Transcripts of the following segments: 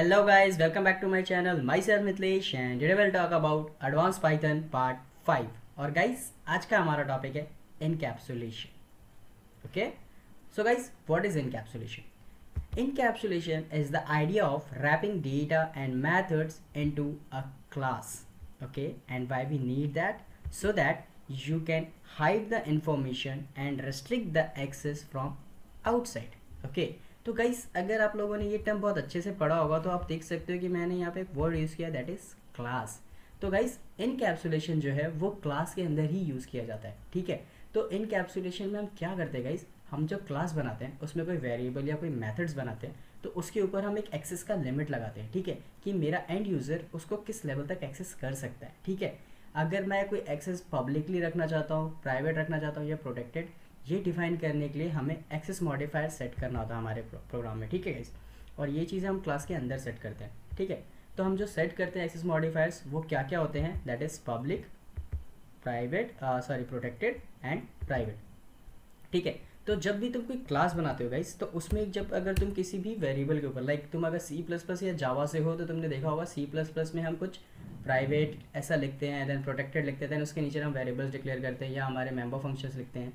Hello guys, welcome back to my channel. Myself Mitlesh and today we'll talk about Advanced Python Part 5. और guys, आज का हमारा topic है encapsulation. Okay? So guys, what is encapsulation? Encapsulation is the idea of wrapping data and methods into a class. Okay? And why we need that? So that you can hide the information and restrict the access from outside. Okay? तो guys अगर आप लोगों ने ये term बहुत अच्छे से पढ़ा होगा तो आप देख सकते हो कि मैंने यहाँ पे एक वर्ड यूज़ किया दैट इज़ क्लास. तो गाइस इनकैप्सुलेशन जो है वो क्लास के अंदर ही यूज़ किया जाता है. ठीक है, तो इनकैप्सुलेशन में हम क्या करते हैं गाइस, हम जब क्लास बनाते हैं उसमें कोई वेरिएबल या कोई मेथड्स बनाते हैं तो उसके ऊपर हम एक एक्सेस का लिमिट लगाते हैं. ठीक है, कि मेरा एंड यूज़र उसको किस लेवल तक एक्सेस कर सकता है. ठीक है, अगर मैं कोई एक्सेस पब्लिकली रखना चाहता हूँ, प्राइवेट रखना चाहता हूँ या प्रोटेक्टेड, ये डिफाइन करने के लिए हमें एक्सेस मॉडिफायर सेट करना होता है हमारे प्रोग्राम में. ठीक है गाइस, और ये चीज़ें हम क्लास के अंदर सेट करते हैं. ठीक है, तो हम जो सेट करते हैं एक्सेस मॉडिफायर्स वो क्या क्या होते हैं, that is public, private, protected and private. ठीक है, तो जब भी तुम कोई क्लास बनाते हो गाइस तो उसमें जब अगर तुम किसी भी वेरिएबल के ऊपर लाइक तुम अगर C++ या जावा से हो तो तुमने देखा होगा C++ में हम कुछ प्राइवेट ऐसा लिखते हैं, देन प्रोटेक्टेड लिखते हैं, देन उसके नीचे हम वेरिएबल्स डिक्लेयर करते हैं या हमारे मेंबर फंक्शंस लिखते हैं.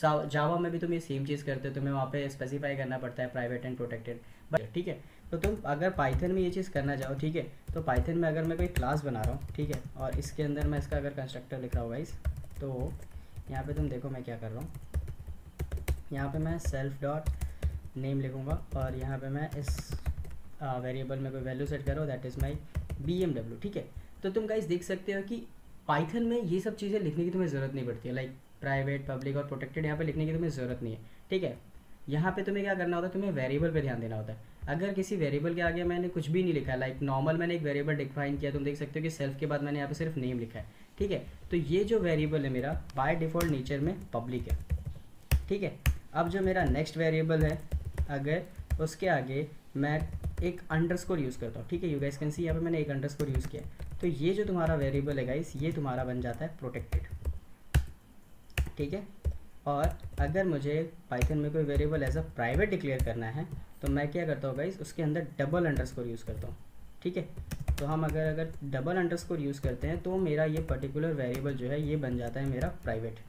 जावा में भी तुम ये सेम चीज़ करते हो, तुम्हें वहाँ पे स्पेसिफाई करना पड़ता है प्राइवेट एंड प्रोटेक्टेड. बट ठीक है, तो तुम अगर पाइथन में ये चीज़ करना चाहो, ठीक है, तो पाइथन में अगर मैं कोई क्लास बना रहा हूँ, ठीक है, और इसके अंदर मैं इसका अगर कंस्ट्रक्टर लिख रहा हूँ गाइस, तो यहाँ पे तुम देखो मैं क्या कर रहा हूँ. यहाँ पे मैं सेल्फ डॉट नेम लिखूँगा और यहाँ पे मैं इस वेरिएबल में कोई वैल्यू सेट कर रहा हूँ दैट इज़ माई BMW. ठीक है, तो तुम गाइस देख सकते हो कि पाइथन में ये सब चीज़ें लिखने की तुम्हें ज़रूरत नहीं पड़ती है. लाइक प्राइवेट, पब्लिक और प्रोटेक्टेड यहाँ पे लिखने की तुम्हें ज़रूरत नहीं है. ठीक है, यहाँ पे तुम्हें क्या करना होता है, तुम्हें वेरिएबल पे ध्यान देना होता है. अगर किसी वेरिएबल के आगे मैंने कुछ भी नहीं लिखा है, लाइक नॉर्मल मैंने एक वेरिएबल डिफाइन किया, तुम देख सकते हो कि सेल्फ के बाद मैंने यहाँ पे सिर्फ नेम लिखा है. ठीक है, तो ये जो वेरिएबल है मेरा बाय डिफ़ॉल्ट नेचर में पब्लिक है. ठीक है, अब जो मेरा नेक्स्ट वेरिएबल है अगर उसके आगे मैं एक अंडरस्कोर यूज़ करता हूँ, ठीक है, यू गाइस कैन सी यहाँ पे मैंने एक अंडरस्कोर यूज़ किया, तो ये जो तुम्हारा वेरिएबल है गाइस ये तुम्हारा बन जाता है प्रोटेक्टेड. ठीक है, और अगर मुझे पाइथन में कोई variable as a private declare करना है तो मैं क्या करता हूँ गाइस, उसके अंदर डबल अंडरस्कोर यूज़ करता हूँ. ठीक है, तो हम अगर डबल अंडरस्कोर यूज़ करते हैं तो मेरा ये पर्टिकुलर वेरिएबल जो है ये बन जाता है मेरा प्राइवेट.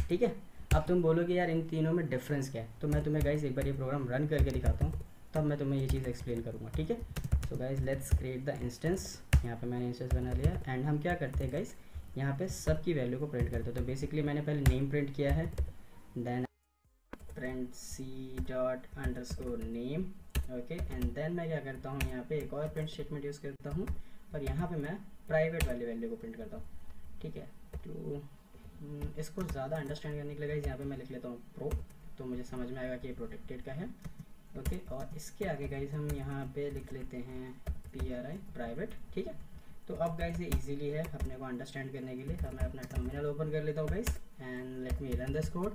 ठीक है, अब तुम बोलोगे यार इन तीनों में डिफरेंस क्या है, तो मैं तुम्हें गाइस एक बार ये प्रोग्राम रन करके दिखाता हूँ तब मैं तुम्हें ये चीज़ एक्सप्लेन करूँगा. ठीक है, so guys let's create the instance. यहाँ पे मैंने इंस्टेंस बना लिया एंड हम क्या करते हैं गाइस, यहाँ पे सब की वैल्यू को प्रिंट करते हैं. तो बेसिकली मैंने पहले नेम प्रिंट किया है, then print C._name. Okay, and then मैं क्या करता हूँ, यहाँ पे एक और प्रिंट स्टेटमेंट यूज़ करता हूँ और यहाँ पे मैं प्राइवेट वाली वैल्यू को प्रिंट करता हूँ. ठीक है, तो इसको ज़्यादा अंडरस्टैंड करने के लिए गाइस यहाँ पे मैं लिख लेता हूँ प्रो, तो मुझे समझ में आएगा कि ये प्रोटेक्टेड का है. ओके, और इसके आगे गाइस हम यहाँ पे लिख लेते हैं PRI प्राइवेट. ठीक है, तो अब गाइस ये इजीली है अपने को अंडरस्टैंड करने के लिए. तो मैं अपना टर्मिनल ओपन कर लेता हूँ guys and let me run this code.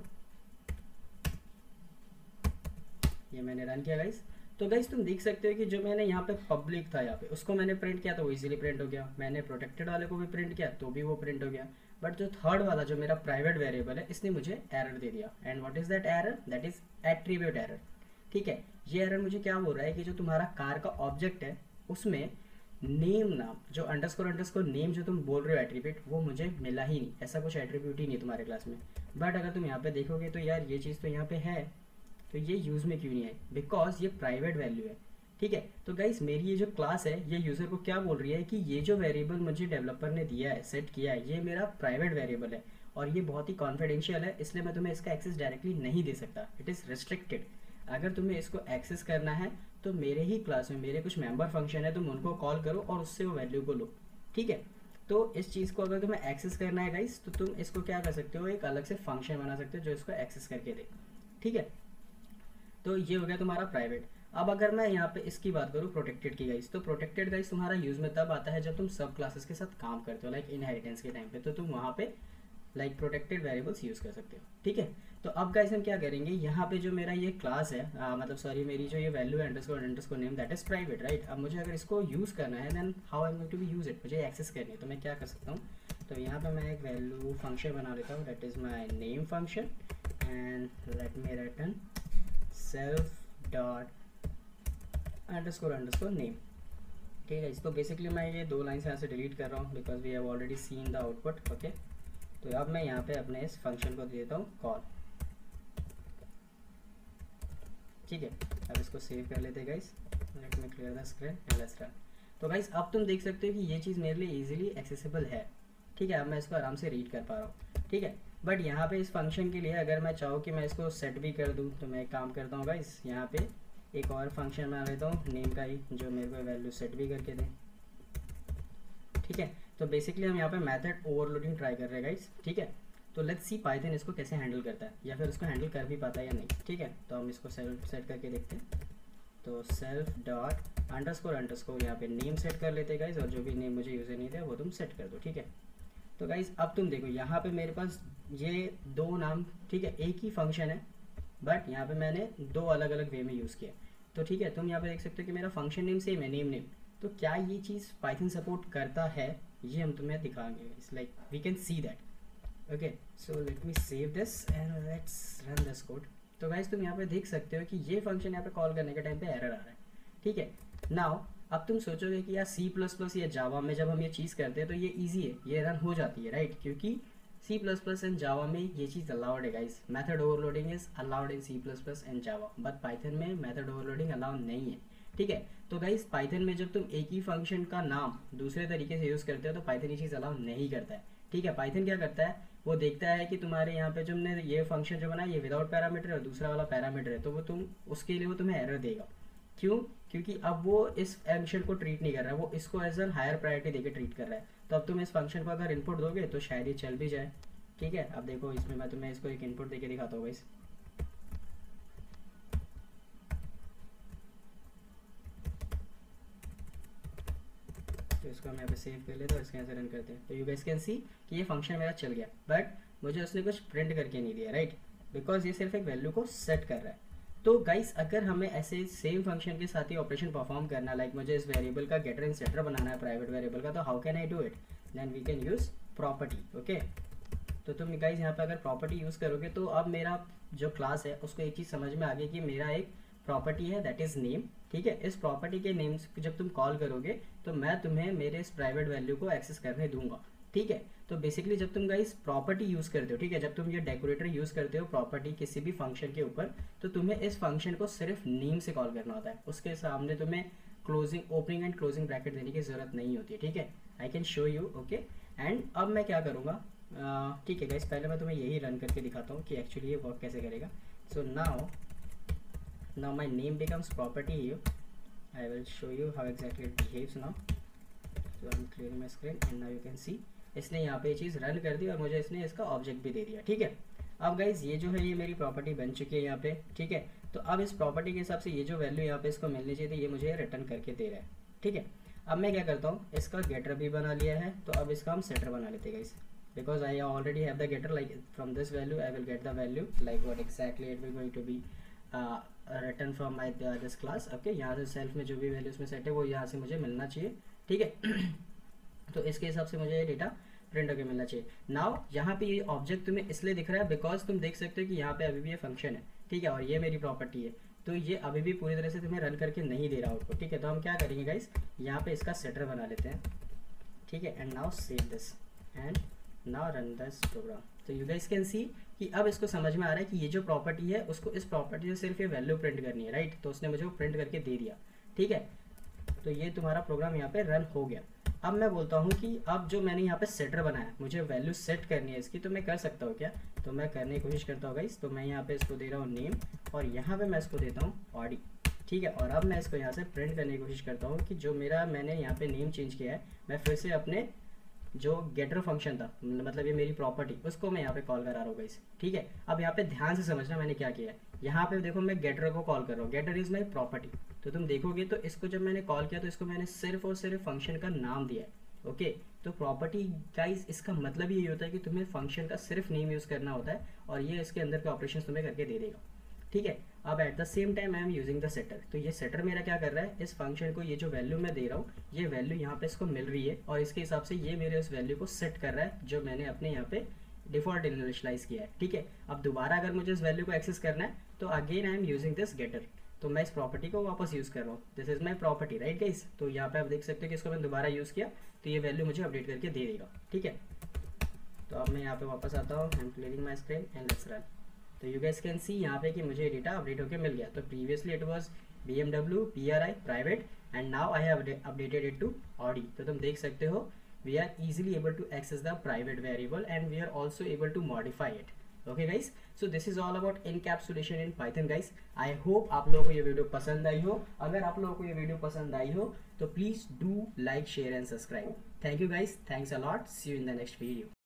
ये मैंने रन किया गाइस. तो गाइस तुम देख सकते हो कि जो मैंने यहाँ पे पब्लिक था यहाँ पे उसको मैंने प्रिंट किया तो वो इजीली प्रिंट हो गया. मैंने प्रोटेक्टेड वाले को भी प्रिंट किया तो भी वो प्रिंट हो गया. बट जो थर्ड वाला जो मेरा प्राइवेट वेरिएबल है इसने मुझे एरर दे दिया. And what is that error, that is attribute error. ठीक है, ये एरर मुझे क्या बोल रहा है कि जो तुम्हारा कार का ऑब्जेक्ट है उसमें नेम नाम जो अंडरस्कोर नेम जो तुम बोल रहे हो एट्रीब्यूट वो मुझे मिला ही नहीं. ऐसा कुछ एट्रीब्यूट ही नहीं तुम्हारे क्लास में. बट अगर तुम यहाँ पे देखोगे तो यार ये चीज़ तो यहाँ पे है, तो ये यूज़ में क्यों नहीं है, बिकॉज ये प्राइवेट वैल्यू है. ठीक है, तो गाइस मेरी ये जो क्लास है ये यूज़र को क्या बोल रही है कि ये जो वेरिएबल मुझे डेवलपर ने दिया है, सेट किया है, ये मेरा प्राइवेट वेरिएबल है और ये बहुत ही कॉन्फिडेंशियल है, इसलिए मैं तुम्हें इसका एक्सेस डायरेक्टली नहीं दे सकता. It is restricted. अगर तुम्हें इसको एक्सेस करना है तो मेरे ही क्लास में मेरे कुछ मेंबर फंक्शन है, तुम उनको कॉल करो और उससे वो वैल्यू को लो. ठीक है, तो इस चीज़ को अगर तुम्हें एक्सेस करना है गाइस तो तुम इसको क्या कर सकते हो, एक अलग से फंक्शन बना सकते हो जो इसको एक्सेस करके दे. ठीक है, तो ये हो गया तुम्हारा प्राइवेट. अब अगर मैं यहाँ पे इसकी बात करूँ प्रोटेक्टेड की गाइस, तो प्रोटेक्टेड गाइस तुम्हारा यूज़ में तब आता है जब तुम सब क्लासेस के साथ काम करते हो, लाइक इनहेरिटेंस के टाइम पे, तो तुम वहाँ पे लाइक प्रोटेक्टेड वेरिएबल्स यूज़ कर सकते हो. ठीक है, तो अब गाइस हम क्या करेंगे, यहाँ पे जो मेरा ये क्लास है मतलब सॉरी मेरी जो ये वैल्यू है underscore name that is private, right. अब मुझे अगर इसको यूज़ करना है then how I am going to be use it, मुझे एक्सेस करनी है, तो मैं क्या कर सकता हूँ, तो यहाँ पे मैं एक वैल्यू फंक्शन बना लेता हूँ that is my name function and let me return self dot underscore name. ठीक है। इसको बेसिकली मैं ये 2 लाइन यहाँ से डिलीट कर रहा हूँ because we have already seen the output. Okay, तो अब मैं यहाँ पे अपने इस फंक्शन को दे देता हूँ कॉल। ठीक है, अब इसको सेव कर लेते guys. Let me clear the screen and let's run. तो गाइस अब तुम देख सकते हो कि ये चीज़ मेरे लिए इजीली एक्सेसिबल है। ठीक है, अब मैं इसको आराम से रीड कर पा रहा हूँ। ठीक है, बट यहाँ पे इस फंक्शन के लिए अगर मैं चाहूँ कि मैं इसको सेट भी कर दूँ तो मैं एक काम करता हूँ गाइस, यहाँ पे एक और फंक्शन बना लेता हूँ नेम का ही, जो मेरे को वैल्यू सेट भी करके दे। ठीक है, तो बेसिकली हम यहाँ पे मेथड ओवरलोडिंग ट्राई कर रहे हैं गाइस। ठीक है, तो लेट्स सी पाइथन इसको कैसे हैंडल करता है, या फिर उसको हैंडल कर भी पाता है या नहीं। ठीक है, तो हम इसको सेल्फ सेट करके देखते हैं। तो सेल्फ डॉट अंडरस्कोर यहाँ पे नेम सेट कर लेते हैं गाइस, और जो भी नेम मुझे यूज़र नहीं था वो तुम सेट कर दो। ठीक है, तो गाइस अब तुम देखो यहाँ पे मेरे पास ये 2 नाम, ठीक है, एक ही फंक्शन है, बट यहाँ पे मैंने 2 अलग अलग वे में यूज़ किया। तो ठीक है, तुम यहाँ पे देख सकते हो कि मेरा फंक्शन नेम सेम है, नेम। तो क्या ये चीज़ पाइथन सपोर्ट करता है, ये हम तुम्हें दिखाएंगे। It's like we can see that. Okay, so let me save this and let's run this code. तो गाइस तुम यहाँ पे देख सकते हो कि ये फंक्शन यहाँ पे कॉल करने के टाइम पे एरर आ रहा है। ठीक है, नाउ अब तुम सोचोगे कि यार C++ या जावा में जब हम ये चीज़ करते हैं तो ये ईजी है, ये रन हो जाती है, राइट? क्योंकि C++ एंड जावा में ये चीज़ अलाउड है guys. Method overloading is allowed in C++ and Java, but Python में मेथड ओवरलोडिंग अलाउ नहीं है। ठीक है, तो गाइस पाइथन में जब तुम एक ही फंक्शन का नाम दूसरे तरीके से यूज़ करते हो तो पाइथन ये चीज़ अलाउ नहीं करता है। ठीक है, पाइथन क्या करता है, वो देखता है कि तुम्हारे यहाँ पे तुमने ये फंक्शन जो बनाया ये विदाउट पैरामीटर और दूसरा वाला पैरामीटर है, तो वो तुम उसके लिए वो तुम्हें एरर देगा। क्यों? क्योंकि अब वो इस फंक्शन को ट्रीट नहीं कर रहा है, वो इसको एज एन हायर प्रायोरिटी देके ट्रीट कर रहा है। तो अब तुम इस फंक्शन को अगर इनपुट दोगे तो शायद ये चल भी जाए। ठीक है, अब देखो इसमें मैं तुम्हें इसको एक इनपुट देके दिखाता हूँ गाइस। तो इसको हम यहाँ पे सेव कर लेते हैं, इसके यहाँ से रन करते हैं। तो यू गाइस कैन सी कि ये फंक्शन मेरा चल गया, बट मुझे उसने कुछ प्रिंट करके नहीं दिया, राइट? बिकॉज ये सिर्फ एक वैल्यू को सेट कर रहा है। तो गाइस अगर हमें ऐसे सेम फंक्शन के साथ ही ऑपरेशन परफॉर्म करना, लाइक मुझे इस वेरिएबल का गेटर एंड सेटर बनाना है प्राइवेट वेरिएबल का, तो how can I do it? Then we can use property. Okay, तो तुम गाइस यहाँ पे अगर प्रॉपर्टी यूज़ करोगे तो अब मेरा जो क्लास है उसको एक चीज़ समझ में आ गई कि मेरा एक प्रॉपर्टी है दैट इज़ नेम। ठीक है, इस प्रॉपर्टी के नेम्स जब तुम कॉल करोगे तो मैं तुम्हें मेरे इस प्राइवेट वैल्यू को एक्सेस करने दूंगा। ठीक है, तो बेसिकली जब तुम गाइस प्रॉपर्टी यूज़ करते हो, ठीक है, जब तुम ये डेकोरेटर यूज़ करते हो प्रॉपर्टी किसी भी फंक्शन के ऊपर, तो तुम्हें इस फंक्शन को सिर्फ नेम से कॉल करना होता है। उसके सामने तुम्हें closing, opening and closing bracket देने की जरूरत नहीं होती है। ठीक है, I can show you. Okay, and अब मैं क्या करूँगा, ठीक है गाइस, पहले मैं तुम्हें यही रन करके दिखाता हूँ कि एक्चुअली ये वर्क कैसे करेगा। सो now my name becomes property here. I will show you how exactly it behaves now. So I'm clearing my screen and now you can see इसने यहाँ पे ये चीज़ रन कर दी और मुझे इसने इसका ऑब्जेक्ट भी दे दिया। ठीक है, अब गाइज ये जो है ये मेरी प्रॉपर्टी बन चुकी है यहाँ पे। ठीक है, तो अब इस प्रॉपर्टी के हिसाब से ये जो वैल्यू यहाँ पे इसको मिलनी चाहिए थी ये मुझे रिटर्न करके दे रहा है। ठीक है, अब मैं क्या करता हूँ, इसका गेटर भी बना लिया है, तो अब इसका हम सेटर बना लेते हैं guys. because I already have the getter, like from this value I will get the value like what exactly it will going to be return from my this class. okay, यहाँ से self में जो भी value उसमें set है वो यहाँ से मुझे मिलना चाहिए। ठीक है तो इसके हिसाब से मुझे ये डेटा प्रिंट होकर मिलना चाहिए। नाउ यहाँ पे ये ऑब्जेक्ट तुम्हें इसलिए दिख रहा है बिकॉज तुम देख सकते हो कि यहाँ पे अभी भी ये फंक्शन है। ठीक है, और ये मेरी प्रॉपर्टी है, तो ये अभी भी पूरी तरह से तुम्हें रन करके नहीं दे रहा आउटपुट। ठीक है, तो हम क्या करेंगे गाइस, यहाँ पे इसका सेटर बना लेते हैं। ठीक है, and now save this and now run this program. तो यू गाइस कैन सी कि अब इसको समझ में आ रहा है कि ये जो प्रॉपर्टी है उसको इस प्रॉपर्टी से सिर्फ ये वैल्यू प्रिंट करनी है, राइट? तो उसने मुझे वो प्रिंट करके दे दिया। ठीक है, तो ये तुम्हारा प्रोग्राम यहाँ पे रन हो गया। अब मैं बोलता हूँ कि अब जो मैंने यहाँ पे सेटर बनाया मुझे वैल्यू सेट करनी है इसकी, तो मैं कर सकता हूँ क्या? तो मैं करने की कोशिश करता हूँ गाइस। तो मैं यहाँ पे इसको दे रहा हूँ नेम और यहाँ पे मैं इसको देता हूँ ऑडी। ठीक है, और अब मैं इसको यहाँ से प्रिंट करने की कोशिश करता हूँ कि जो मेरा मैंने यहाँ पे नेम चेंज किया है मैं फिर से अपने जो गेटर फंक्शन था, मतलब ये मेरी प्रॉपर्टी, उसको मैं यहाँ पे कॉल करा रहा हूँ गाइस। ठीक है, अब यहाँ पे ध्यान से समझना मैंने क्या किया है। यहाँ पे देखो मैं गेटर को कॉल कर रहा हूँ, गेटर इज माई प्रॉपर्टी। तो तुम देखोगे तो इसको जब मैंने कॉल किया तो इसको मैंने सिर्फ और सिर्फ फंक्शन का नाम दिया है। ओके, तो प्रॉपर्टी गाइस इसका मतलब यही होता है कि तुम्हें फंक्शन का सिर्फ नेम यूज़ करना होता है और ये इसके अंदर के ऑपरेशन तुम्हें करके दे देगा। ठीक है, अब at the same time I am using the setter. तो ये सेटर मेरा क्या कर रहा है, इस फंक्शन को ये जो वैल्यू मैं दे रहा हूँ ये वैल्यू यहाँ पे इसको मिल रही है और इसके हिसाब से ये मेरे उस वैल्यू को सेट कर रहा है जो मैंने अपने यहाँ पे डिफॉल्ट इनिशियलाइज किया है। ठीक है, अब दोबारा अगर मुझे इस वैल्यू को एक्सेस करना है तो again I am using this getter. तो मैं इस प्रॉपर्टी को वापस यूज़ कर रहा हूँ, this is my property right guys. तो यहाँ पे आप देख सकते हो कि इसको मैंने दोबारा यूज़ किया तो ये वैल्यू मुझे अपडेट करके दे देगा, ठीक है। तो अब मैं यहाँ पे वापस आता हूँ, I am clearing my screen and let's run. तो यू गाइस कैन सी यहाँ पे कि मुझे डेटा अपडेट होकर मिल गया। तो previously it was BMW PRI private and now I have updated it to Audi. तो तुम देख सकते हो we are easily able to access the private variable and we are also able to modify it. Okay guys, so this is all about encapsulation in Python guys. I hope आप लोगों को ये video पसंद आई हो। अगर आप लोगों को ये वीडियो पसंद आई हो तो please do like share and subscribe. Thank you guys, thanks a lot, see you in the next video.